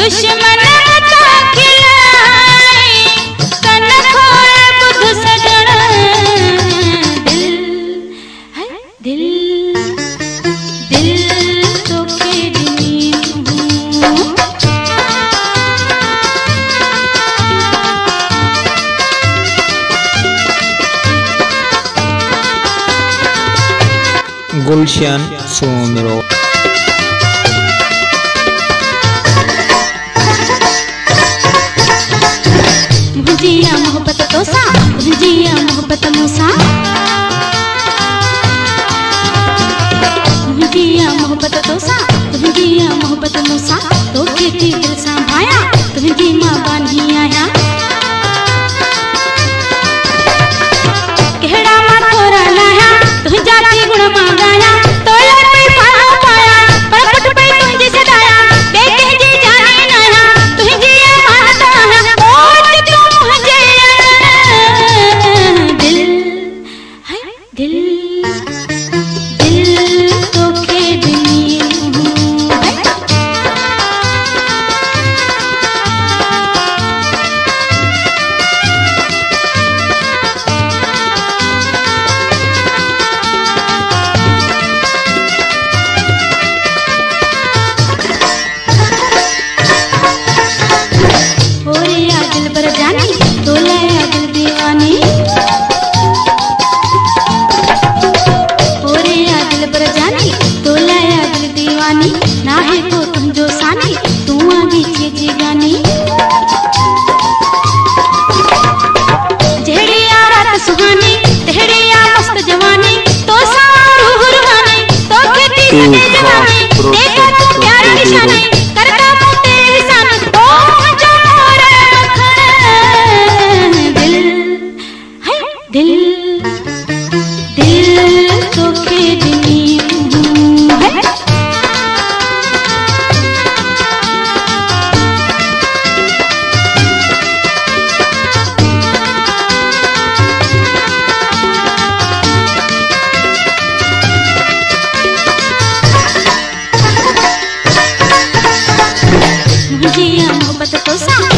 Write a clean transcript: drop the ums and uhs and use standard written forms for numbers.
दुश्मन तो खिलाए कन खोए बुध सजण दिल है दिल दिल तो के दिनी गुलशन सोमरो जिया मोहब्बत तोसा जिया मोहब्बत मूसा जिया मोहब्बत तोसा जिया मोहब्बत मूसा तो खेती दिल संभाया तुझी मां बानी आया केड़ा मां तोरा लाया तुझ जाती गुण मांगाया तो लड़ी पाया पाया पर पुट पे तुझी सदाया देखे जी जाने नया तुझी मानता है ओ तू मुझे दिल है दिल दिल तो के दिनी है जिया मोहब्बत तो सा